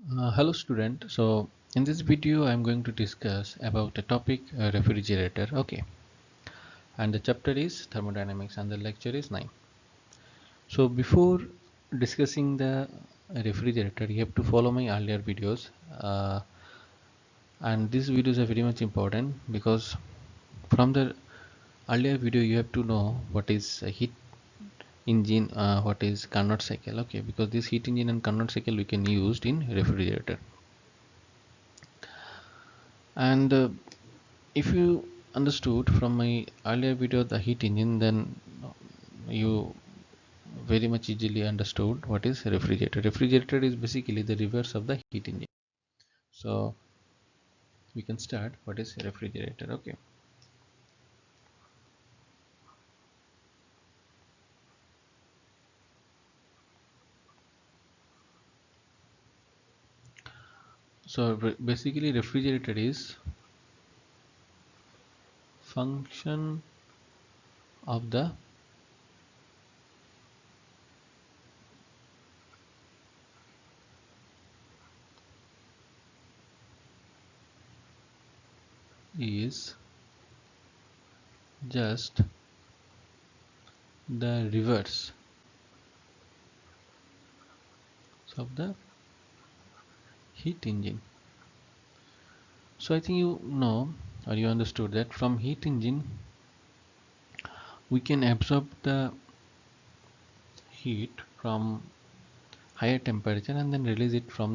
Hello student. So in this video I'm going to discuss about the topic refrigerator. Okay, and the chapter is thermodynamics and the lecture is 9. So before discussing the refrigerator you have to follow my earlier videos, and these videos are very much important because from the earlier video you have to know what is a heat engine, what is Carnot cycle. Okay, because this heat engine and Carnot cycle we can use in refrigerator. And if you understood from my earlier video the heat engine, then you very much easily understood what is refrigerator is basically the reverse of the heat engine. So we can start what is refrigerator. Okay, so basically refrigerator is function of the is just the reverse of the heat engine. So I think you know or you understood that from heat engine we can absorb the heat from higher temperature and then release it to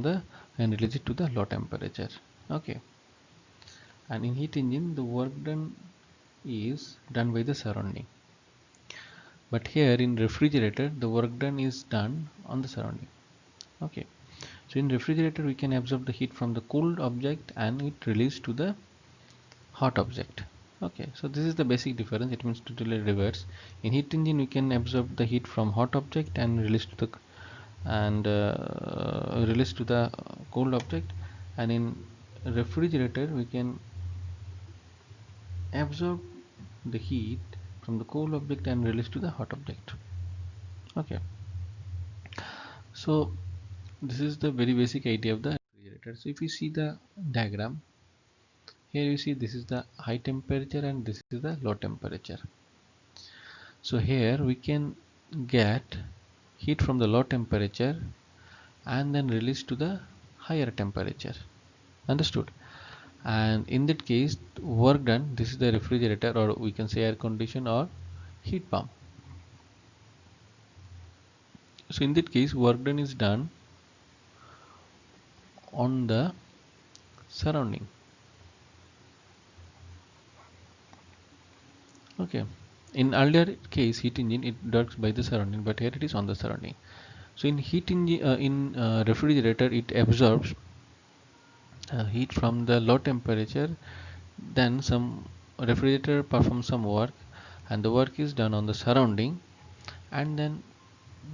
the low temperature. Okay, and in heat engine the work done is done by the surrounding, but here in refrigerator the work done is done on the surrounding. Okay, so in refrigerator we can absorb the heat from the cooled object and it release to the hot object. Okay, so this is the basic difference. It means totally reverse. In heat engine we can absorb the heat from hot object and release to the cold object, and in refrigerator we can absorb the heat from the cold object and release to the hot object. Okay, so this is the very basic idea of the refrigerator. So if you see the diagram, here you see this is the high temperature and this is the low temperature. So here we can get heat from the low temperature and then release to the higher temperature. Understood? And in that case work done, this is the refrigerator, or we can say air condition or heat pump. So in that case work done is done on the surrounding. Okay, in earlier case heat engine it works by the surrounding, but here it is on the surrounding. So in heat engine, in refrigerator it absorbs heat from the low temperature, then some refrigerator performs some work and the work is done on the surrounding, and then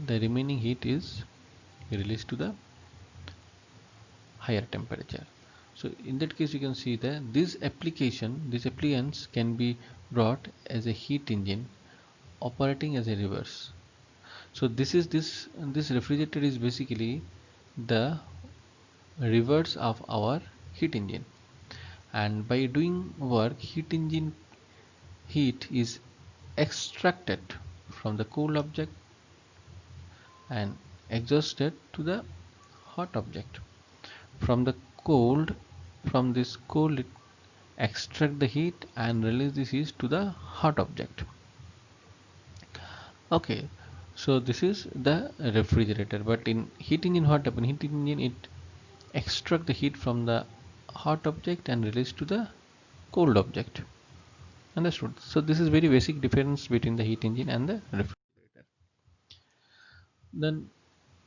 the remaining heat is released to the higher temperature. So in that case you can see that this appliance can be brought as a heat engine operating as a reverse. So this refrigerator is basically the reverse of our heat engine, and by doing work heat engine heat is extracted from the cool object and exhausted to the hot object. From the cold, from this cold, extract the heat and release this heat to the hot object. Okay, so this is the refrigerator. But in heat engine, what happen? Heat engine it extract the heat from the hot object and release to the cold object. Understood? So this is very basic difference between the heat engine and the refrigerator. Then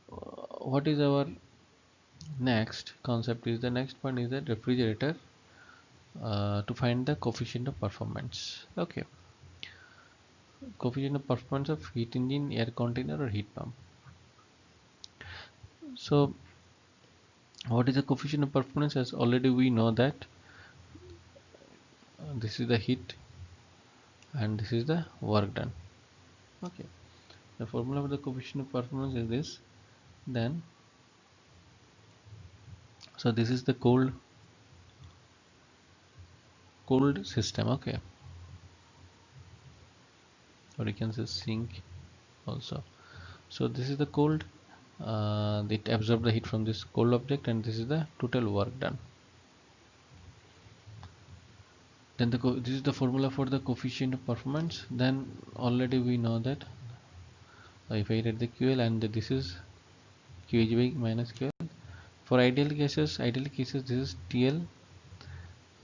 what is our next concept is the next one is the refrigerator, to find the coefficient of performance. Okay, coefficient of performance of heat engine, air container or heat pump. So what is the coefficient of performance? As already we know that this is the heat and this is the work done. Okay, the formula for the coefficient of performance is this. Then So this is the cold system. Okay, or you can say sink also. So this is the cold, it absorbs the heat from this cold object, and this is the total work done. Then this is the formula for the coefficient of performance. Then already we know that if I write the QL, and this is QH by minus QL. For ideal cases this is TL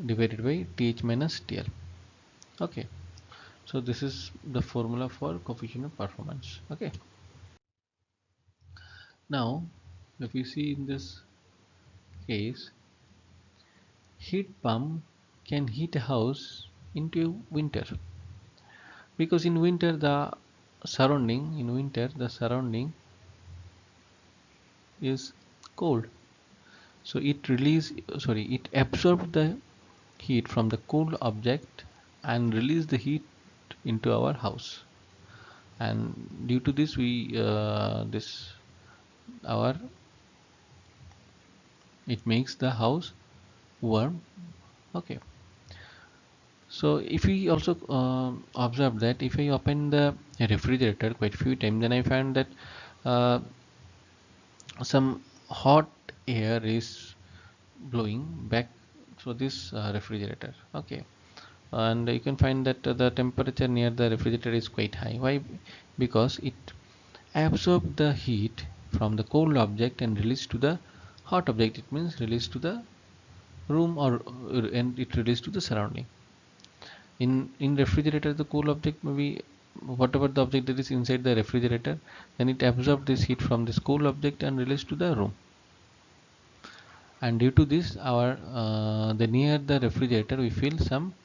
divided by TH minus TL. Okay, so this is the formula for coefficient of performance. Okay, now if you see in this case, heat pump can heat a house into winter, because in winter the surrounding is cold, so it absorbs the heat from the cold object and release the heat into our house, and due to this we this our it makes the house warm. Okay, so if we also observe that if I open the refrigerator quite a few times, then I find that uh, some hot air is blowing back through this refrigerator. Okay, and you can find that the temperature near the refrigerator is quite high. Why? Because it absorbs the heat from the cold object and release to the hot object. It means release to the room, or and it release to the surrounding. In refrigerator, the cool object maybe whatever the object that is inside the refrigerator, then it absorbs this heat from this cool object and release to the room. And due to this, our the near the refrigerator we feel some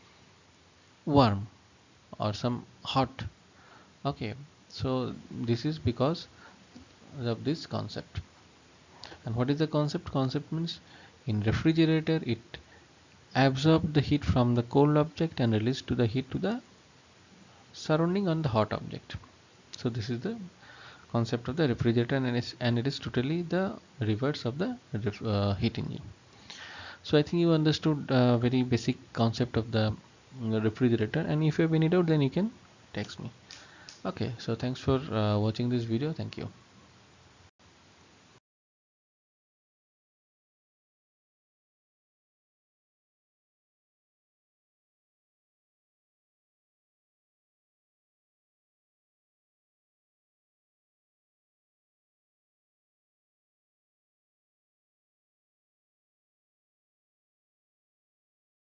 warm or some hot. Okay, so this is because of this concept. And what is the concept? Concept means in refrigerator it absorb the heat from the cold object and release to the heat to the surrounding on the hot object. So this is the concept of the refrigerator, and it is totally the reverse of the heat engine. So I think you understood very basic concept of the refrigerator, and if you have any doubt then you can text me. Okay, so thanks for watching this video. Thank you.